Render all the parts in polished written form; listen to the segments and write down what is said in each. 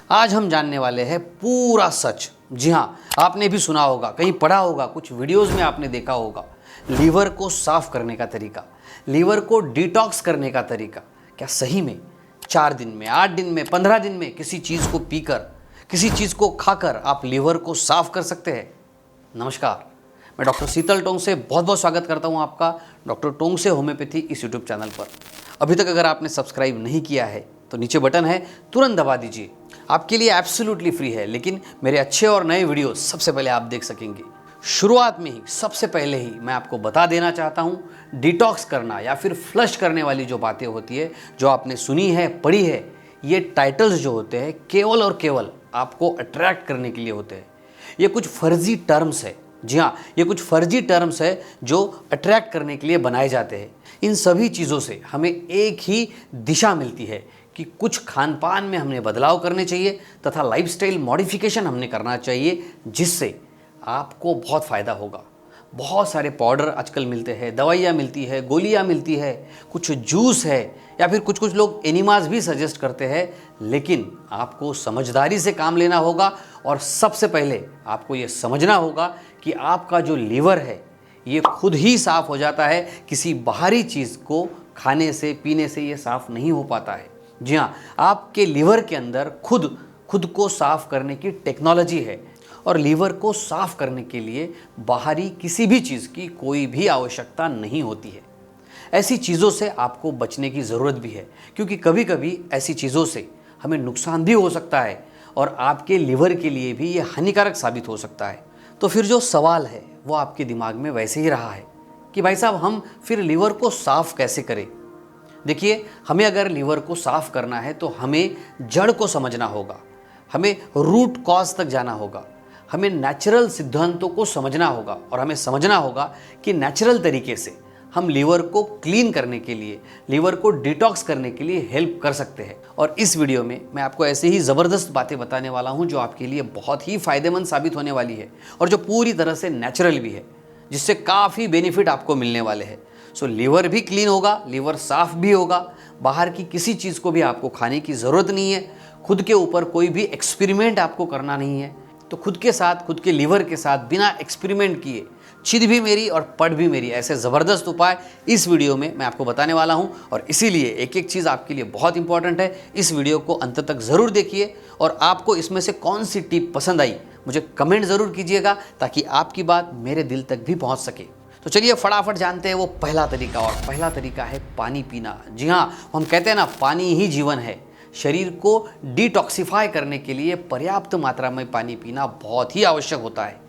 आज हम जानने वाले हैं पूरा सच। जी हाँ, आपने भी सुना होगा, कहीं पढ़ा होगा, कुछ वीडियोस में आपने देखा होगा, लीवर को साफ करने का तरीका, लीवर को डिटॉक्स करने का तरीका। क्या सही में 4 दिन में, 8 दिन में, 15 दिन में किसी चीज़ को पीकर, किसी चीज़ को खाकर आप लीवर को साफ कर सकते हैं? नमस्कार, मैं डॉक्टर शीतल टोंग से बहुत बहुत स्वागत करता हूं आपका डॉक्टर टोंग से होम्योपैथी इस यूट्यूब चैनल पर। अभी तक अगर आपने सब्सक्राइब नहीं किया है तो नीचे बटन है, तुरंत दबा दीजिए। आपके लिए एब्सोल्युटली फ्री है, लेकिन मेरे अच्छे और नए वीडियो सबसे पहले आप देख सकेंगे। शुरुआत में ही, सबसे पहले ही मैं आपको बता देना चाहता हूँ, डिटॉक्स करना या फिर फ्लश करने वाली जो बातें होती है, जो आपने सुनी है, पढ़ी है, ये टाइटल्स जो होते हैं केवल और केवल आपको अट्रैक्ट करने के लिए होते हैं। ये कुछ फर्जी टर्म्स है। जी हाँ, ये कुछ फर्जी टर्म्स है जो अट्रैक्ट करने के लिए बनाए जाते हैं। इन सभी चीज़ों से हमें एक ही दिशा मिलती है कि कुछ खान पान में हमने बदलाव करने चाहिए तथा लाइफस्टाइल मॉडिफिकेशन हमने करना चाहिए, जिससे आपको बहुत फ़ायदा होगा। बहुत सारे पाउडर आजकल मिलते हैं, दवाइयाँ मिलती है, गोलियाँ मिलती है, कुछ जूस है, या फिर कुछ लोग एनिमास भी सजेस्ट करते हैं। लेकिन आपको समझदारी से काम लेना होगा और सबसे पहले आपको ये समझना होगा कि आपका जो लीवर है ये खुद ही साफ़ हो जाता है। किसी बाहरी चीज़ को खाने से, पीने से ये साफ़ नहीं हो पाता है। जी हाँ, आपके लीवर के अंदर खुद को साफ़ करने की टेक्नोलॉजी है और लीवर को साफ़ करने के लिए बाहरी किसी भी चीज़ की कोई भी आवश्यकता नहीं होती है। ऐसी चीज़ों से आपको बचने की ज़रूरत भी है, क्योंकि कभी कभी ऐसी चीज़ों से हमें नुकसान भी हो सकता है और आपके लीवर के लिए भी ये हानिकारक साबित हो सकता है। तो फिर जो सवाल है वो आपके दिमाग में वैसे ही रहा है कि भाई साहब, हम फिर लीवर को साफ़ कैसे करें? देखिए, हमें अगर लीवर को साफ़ करना है तो हमें जड़ को समझना होगा, हमें रूट कॉज तक जाना होगा, हमें नेचुरल सिद्धांतों को समझना होगा और हमें समझना होगा कि नेचुरल तरीके से हम लीवर को क्लीन करने के लिए, लीवर को डिटॉक्स करने के लिए हेल्प कर सकते हैं। और इस वीडियो में मैं आपको ऐसे ही ज़बरदस्त बातें बताने वाला हूं जो आपके लिए बहुत ही फ़ायदेमंद साबित होने वाली है और जो पूरी तरह से नेचुरल भी है, जिससे काफ़ी बेनिफिट आपको मिलने वाले हैं। सो लीवर भी क्लीन होगा, लीवर साफ़ भी होगा, बाहर की किसी चीज़ को भी आपको खाने की ज़रूरत नहीं है, खुद के ऊपर कोई भी एक्सपेरिमेंट आपको करना नहीं है। तो खुद के साथ, खुद के लीवर के साथ बिना एक्सपेरिमेंट किए चिद भी मेरी और पढ़ भी मेरी, ऐसे ज़बरदस्त उपाय इस वीडियो में मैं आपको बताने वाला हूं। और इसीलिए एक एक चीज़ आपके लिए बहुत इंपॉर्टेंट है। इस वीडियो को अंत तक ज़रूर देखिए और आपको इसमें से कौन सी टिप पसंद आई मुझे कमेंट ज़रूर कीजिएगा, ताकि आपकी बात मेरे दिल तक भी पहुँच सके। तो चलिए फटाफट जानते हैं वो पहला तरीका, और पहला तरीका है पानी पीना। जी हाँ, हम कहते हैं ना, पानी ही जीवन है। शरीर को डिटॉक्सिफाई करने के लिए पर्याप्त मात्रा में पानी पीना बहुत ही आवश्यक होता है।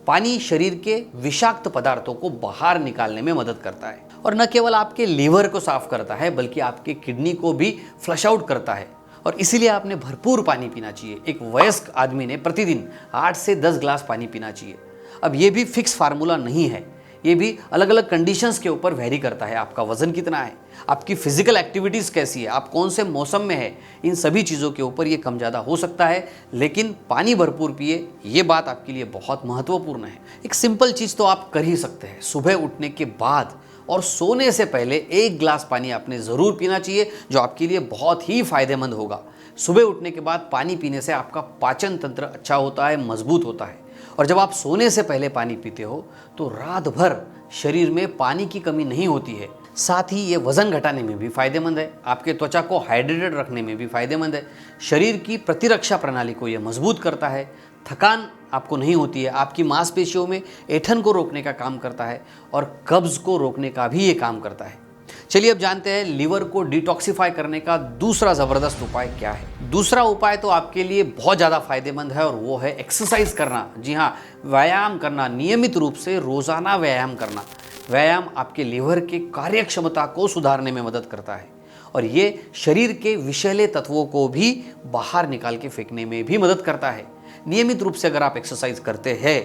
पानी शरीर के विषाक्त पदार्थों को बाहर निकालने में मदद करता है और न केवल आपके लीवर को साफ करता है, बल्कि आपके किडनी को भी फ्लश आउट करता है। और इसीलिए आपने भरपूर पानी पीना चाहिए। एक वयस्क आदमी ने प्रतिदिन 8 से 10 ग्लास पानी पीना चाहिए। अब ये भी फिक्स फार्मूला नहीं है, ये भी अलग अलग कंडीशंस के ऊपर वेरी करता है। आपका वजन कितना है, आपकी फिजिकल एक्टिविटीज़ कैसी है, आप कौन से मौसम में है, इन सभी चीज़ों के ऊपर ये कम ज़्यादा हो सकता है। लेकिन पानी भरपूर पिए, ये बात आपके लिए बहुत महत्वपूर्ण है। एक सिंपल चीज़ तो आप कर ही सकते हैं, सुबह उठने के बाद और सोने से पहले 1 गिलास पानी आपने ज़रूर पीना चाहिए, जो आपके लिए बहुत ही फ़ायदेमंद होगा। सुबह उठने के बाद पानी पीने से आपका पाचन तंत्र अच्छा होता है, मजबूत होता है। और जब आप सोने से पहले पानी पीते हो तो रात भर शरीर में पानी की कमी नहीं होती है। साथ ही ये वज़न घटाने में भी फ़ायदेमंद है, आपके त्वचा को हाइड्रेटेड रखने में भी फ़ायदेमंद है, शरीर की प्रतिरक्षा प्रणाली को ये मजबूत करता है, थकान आपको नहीं होती है, आपकी मांसपेशियों में ऐंठन को रोकने का काम करता है और कब्ज़ को रोकने का भी ये काम करता है। चलिए अब जानते हैं लीवर को डिटॉक्सिफाई करने का दूसरा ज़बरदस्त उपाय क्या है। दूसरा उपाय तो आपके लिए बहुत ज़्यादा फायदेमंद है और वो है एक्सरसाइज करना। जी हाँ, व्यायाम करना, नियमित रूप से रोज़ाना व्यायाम करना। व्यायाम आपके लीवर की कार्यक्षमता को सुधारने में मदद करता है और ये शरीर के विषैले तत्वों को भी बाहर निकाल के फेंकने में भी मदद करता है। नियमित रूप से अगर आप एक्सरसाइज करते हैं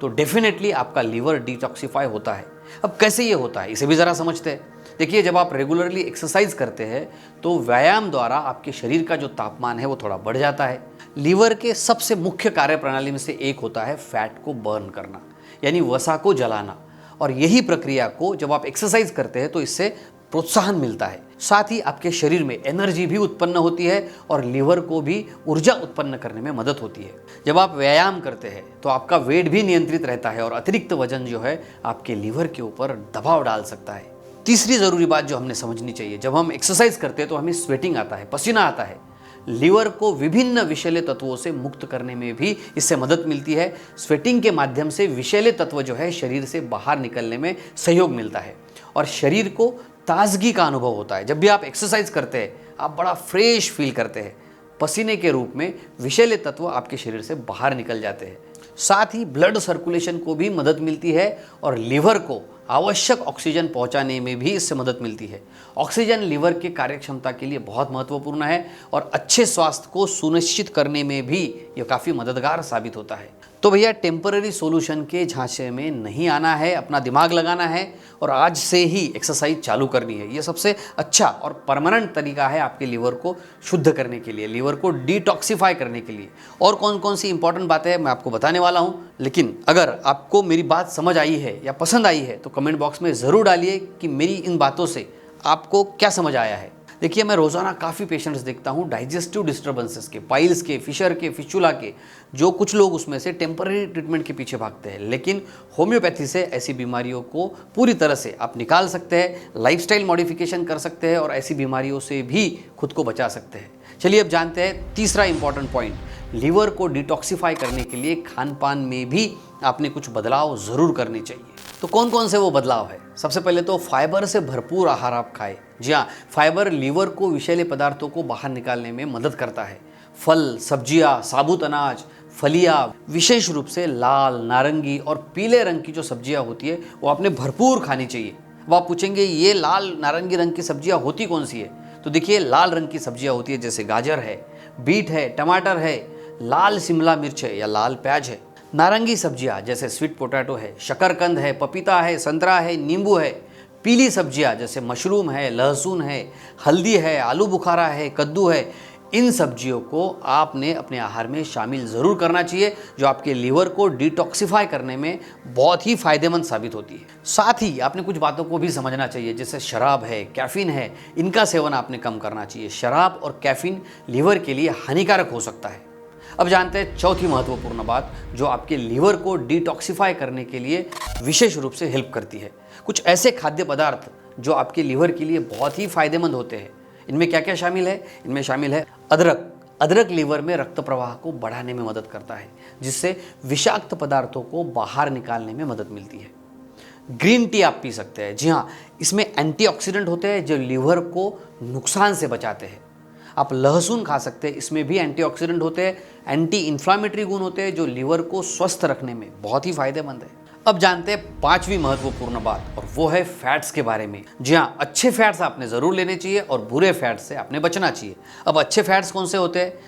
तो डेफिनेटली आपका लीवर डिटॉक्सिफाई होता है। अब कैसे ये होता है, इसे भी ज़रा समझते हैं। देखिए, जब आप रेगुलरली एक्सरसाइज करते हैं तो व्यायाम द्वारा आपके शरीर का जो तापमान है वो थोड़ा बढ़ जाता है। लीवर के सबसे मुख्य कार्य प्रणाली में से एक होता है फैट को बर्न करना, यानी वसा को जलाना। और यही प्रक्रिया को जब आप एक्सरसाइज करते हैं तो इससे प्रोत्साहन मिलता है। साथ ही आपके शरीर में एनर्जी भी उत्पन्न होती है और लीवर को भी ऊर्जा उत्पन्न करने में मदद होती है। जब आप व्यायाम करते हैं तो आपका वेट भी नियंत्रित रहता है और अतिरिक्त वजन जो है आपके लीवर के ऊपर दबाव डाल सकता है। तीसरी ज़रूरी बात जो हमने समझनी चाहिए, जब हम एक्सरसाइज करते हैं तो हमें स्वेटिंग आता है, पसीना आता है। लीवर को विभिन्न विषैले तत्वों से मुक्त करने में भी इससे मदद मिलती है। स्वेटिंग के माध्यम से विषैले तत्व जो है शरीर से बाहर निकलने में सहयोग मिलता है और शरीर को ताजगी का अनुभव होता है। जब भी आप एक्सरसाइज करते हैं आप बड़ा फ्रेश फील करते हैं। पसीने के रूप में विषैले तत्व आपके शरीर से बाहर निकल जाते हैं। साथ ही ब्लड सर्कुलेशन को भी मदद मिलती है और लीवर को आवश्यक ऑक्सीजन पहुंचाने में भी इससे मदद मिलती है। ऑक्सीजन लीवर की कार्यक्षमता के लिए बहुत महत्वपूर्ण है और अच्छे स्वास्थ्य को सुनिश्चित करने में भी यह काफ़ी मददगार साबित होता है। तो भैया टेम्पररी सॉल्यूशन के झांसे में नहीं आना है, अपना दिमाग लगाना है और आज से ही एक्सरसाइज चालू करनी है। ये सबसे अच्छा और परमानेंट तरीका है आपके लीवर को शुद्ध करने के लिए, लीवर को डिटॉक्सिफाई करने के लिए। और कौन कौन सी इंपॉर्टेंट बातें हैं मैं आपको बताने वाला हूँ, लेकिन अगर आपको मेरी बात समझ आई है या पसंद आई है तो कमेंट बॉक्स में ज़रूर डालिए कि मेरी इन बातों से आपको क्या समझ आया है। देखिए, मैं रोज़ाना काफ़ी पेशेंट्स देखता हूँ डाइजेस्टिव डिस्टर्बेंसेस के, पाइल्स के, फिशर के, फिस्चुला के, जो कुछ लोग उसमें से टेम्पररी ट्रीटमेंट के पीछे भागते हैं। लेकिन होम्योपैथी से ऐसी बीमारियों को पूरी तरह से आप निकाल सकते हैं, लाइफस्टाइल मॉडिफिकेशन कर सकते हैं और ऐसी बीमारियों से भी खुद को बचा सकते हैं। चलिए अब जानते हैं तीसरा इंपॉर्टेंट पॉइंट, लीवर को डिटॉक्सिफाई करने के लिए खान पान में भी आपने कुछ बदलाव ज़रूर करने चाहिए। तो कौन कौन से वो बदलाव है? सबसे पहले तो फाइबर से भरपूर आहार आप खाएं। जी हाँ, फाइबर लीवर को विषैले पदार्थों को बाहर निकालने में मदद करता है। फल, सब्जियां, साबुत अनाज, फलियां, विशेष रूप से लाल, नारंगी और पीले रंग की जो सब्जियां होती है वो आपने भरपूर खानी चाहिए। अब आप पूछेंगे ये लाल नारंगी रंग की सब्जियां होती कौन सी है? तो देखिए, लाल रंग की सब्जियां होती है जैसे गाजर है, बीट है, टमाटर है, लाल शिमला मिर्च है या लाल प्याज है। नारंगी सब्जियां जैसे स्वीट पोटैटो है, शकरकंद है, पपीता है, संतरा है, नींबू है। पीली सब्जियां जैसे मशरूम है, लहसुन है, हल्दी है, आलू बुखारा है, कद्दू है। इन सब्जियों को आपने अपने आहार में शामिल ज़रूर करना चाहिए, जो आपके लीवर को डिटॉक्सिफाई करने में बहुत ही फायदेमंद साबित होती है। साथ ही आपने कुछ बातों को भी समझना चाहिए, जैसे शराब है, कैफीन है, इनका सेवन आपने कम करना चाहिए। शराब और कैफीन लीवर के लिए हानिकारक हो सकता है। अब जानते हैं चौथी महत्वपूर्ण बात जो आपके लीवर को डिटॉक्सिफाई करने के लिए विशेष रूप से हेल्प करती है। कुछ ऐसे खाद्य पदार्थ जो आपके लीवर के लिए बहुत ही फायदेमंद होते हैं। इनमें क्या क्या शामिल है? इनमें शामिल है अदरक। अदरक लीवर में रक्त प्रवाह को बढ़ाने में मदद करता है, जिससे विषाक्त पदार्थों को बाहर निकालने में मदद मिलती है। ग्रीन टी आप पी सकते हैं। जी हाँ, इसमें एंटीऑक्सीडेंट होते हैं जो लीवर को नुकसान से बचाते हैं। आप लहसुन खा सकते हैं, इसमें भी एंटीऑक्सीडेंट होते हैं, एंटी इन्फ्लामेटरी गुण होते हैं जो लीवर को स्वस्थ रखने में बहुत ही फायदेमंद है। अब जानते हैं पांचवी महत्वपूर्ण बात, और वो है फैट्स के बारे में। जी हाँ, अच्छे फैट्स आपने ज़रूर लेने चाहिए और बुरे फैट्स से आपने बचना चाहिए। अब अच्छे फैट्स कौन से होते हैं?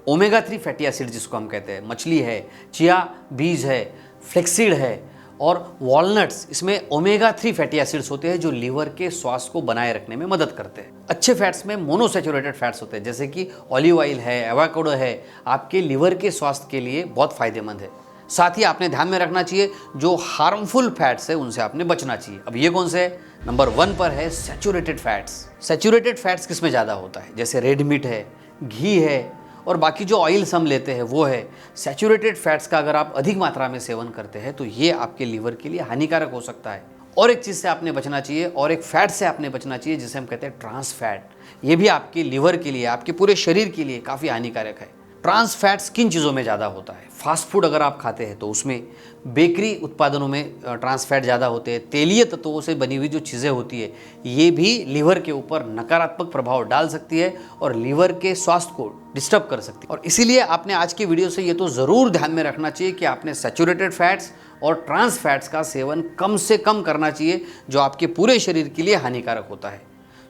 ओमेगा 3 फैटी एसिड जिसको हम कहते हैं, मछली है, चिया बीज है, फ्लेक्सीड है और वॉलनट्स, इसमें ओमेगा 3 फैटी एसिड्स होते हैं जो लीवर के स्वास्थ्य को बनाए रखने में मदद करते हैं। अच्छे फैट्स में मोनोसैचुरेटेड फैट्स होते हैं जैसे कि ऑलिव ऑयल है, एवोकाडो है, आपके लीवर के स्वास्थ्य के लिए बहुत फायदेमंद है। साथ ही आपने ध्यान में रखना चाहिए जो हार्मफुल फैट्स है उनसे आपने बचना चाहिए। अब ये कौन से है? नंबर 1 पर है सैचुरेटेड फैट्स। सैचुरेटेड फैट्स किस में ज़्यादा होता है? जैसे रेड मीट है, घी है और बाकी जो ऑयल्स हम लेते हैं वो है। सैचुरेटेड फैट्स का अगर आप अधिक मात्रा में सेवन करते हैं तो ये आपके लीवर के लिए हानिकारक हो सकता है। और एक चीज़ से आपने बचना चाहिए, और एक फैट से आपने बचना चाहिए जिसे हम कहते हैं ट्रांस फैट। ये भी आपके लीवर के लिए, आपके पूरे शरीर के लिए काफ़ी हानिकारक है। ट्रांस फैट्स किन चीज़ों में ज़्यादा होता है? फास्ट फूड अगर आप खाते हैं तो उसमें, बेकरी उत्पादनों में ट्रांस फैट ज़्यादा होते हैं, तेलीय तत्वों से बनी हुई जो चीज़ें होती है ये भी लीवर के ऊपर नकारात्मक प्रभाव डाल सकती है और लीवर के स्वास्थ्य को डिस्टर्ब कर सकती है। और इसीलिए आपने आज की वीडियो से ये तो ज़रूर ध्यान में रखना चाहिए कि आपने सैचुरेटेड फैट्स और ट्रांस फैट्स का सेवन कम से कम करना चाहिए जो आपके पूरे शरीर के लिए हानिकारक होता है।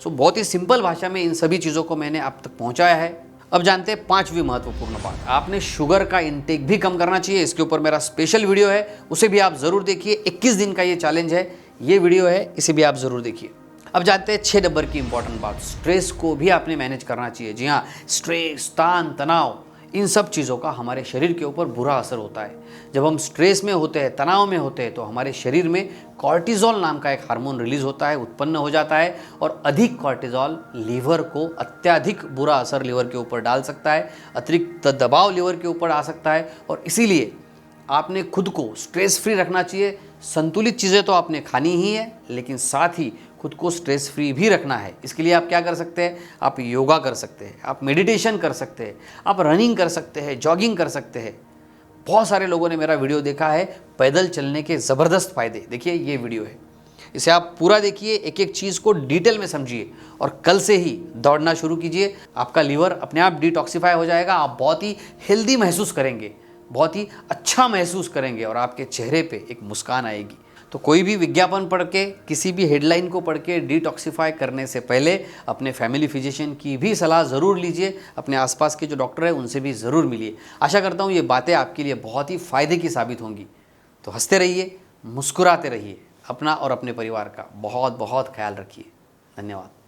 सो बहुत ही सिंपल भाषा में इन सभी चीज़ों को मैंने आप तक पहुँचाया है। अब जानते हैं पांचवी महत्वपूर्ण बात, आपने शुगर का इंटेक भी कम करना चाहिए। इसके ऊपर मेरा स्पेशल वीडियो है, उसे भी आप ज़रूर देखिए। 21 दिन का ये चैलेंज है, ये वीडियो है, इसे भी आप ज़रूर देखिए। अब जानते हैं 6 नंबर की इंपॉर्टेंट बात, स्ट्रेस को भी आपने मैनेज करना चाहिए। जी हाँ, स्ट्रेस, तान तनाव, इन सब चीज़ों का हमारे शरीर के ऊपर बुरा असर होता है। जब हम स्ट्रेस में होते हैं, तनाव में होते हैं, तो हमारे शरीर में कॉर्टिज़ोल नाम का एक हार्मोन रिलीज होता है, उत्पन्न हो जाता है, और अधिक कॉर्टिज़ोल लीवर को अत्यधिक बुरा असर लीवर के ऊपर डाल सकता है, अतिरिक्त दबाव लीवर के ऊपर आ सकता है। और इसीलिए आपने खुद को स्ट्रेस फ्री रखना चाहिए। संतुलित चीज़ें तो आपने खानी ही है, लेकिन साथ ही खुद को स्ट्रेस फ्री भी रखना है। इसके लिए आप क्या कर सकते हैं? आप योगा कर सकते हैं, आप मेडिटेशन कर सकते हैं, आप रनिंग कर सकते हैं, जॉगिंग कर सकते हैं। बहुत सारे लोगों ने मेरा वीडियो देखा है, पैदल चलने के ज़बरदस्त फ़ायदे। देखिए ये वीडियो है, इसे आप पूरा देखिए, एक एक चीज़ को डिटेल में समझिए और कल से ही दौड़ना शुरू कीजिए। आपका लीवर अपने आप डिटॉक्सिफाई हो जाएगा, आप बहुत ही हेल्दी महसूस करेंगे, बहुत ही अच्छा महसूस करेंगे और आपके चेहरे पे एक मुस्कान आएगी। तो कोई भी विज्ञापन पढ़ के, किसी भी हेडलाइन को पढ़ के डिटॉक्सिफाई करने से पहले अपने फैमिली फिजिशियन की भी सलाह ज़रूर लीजिए। अपने आसपास के जो डॉक्टर हैं उनसे भी ज़रूर मिलिए। आशा करता हूँ ये बातें आपके लिए बहुत ही फ़ायदे की साबित होंगी। तो हंसते रहिए, मुस्कुराते रहिए, अपना और अपने परिवार का बहुत बहुत ख्याल रखिए। धन्यवाद।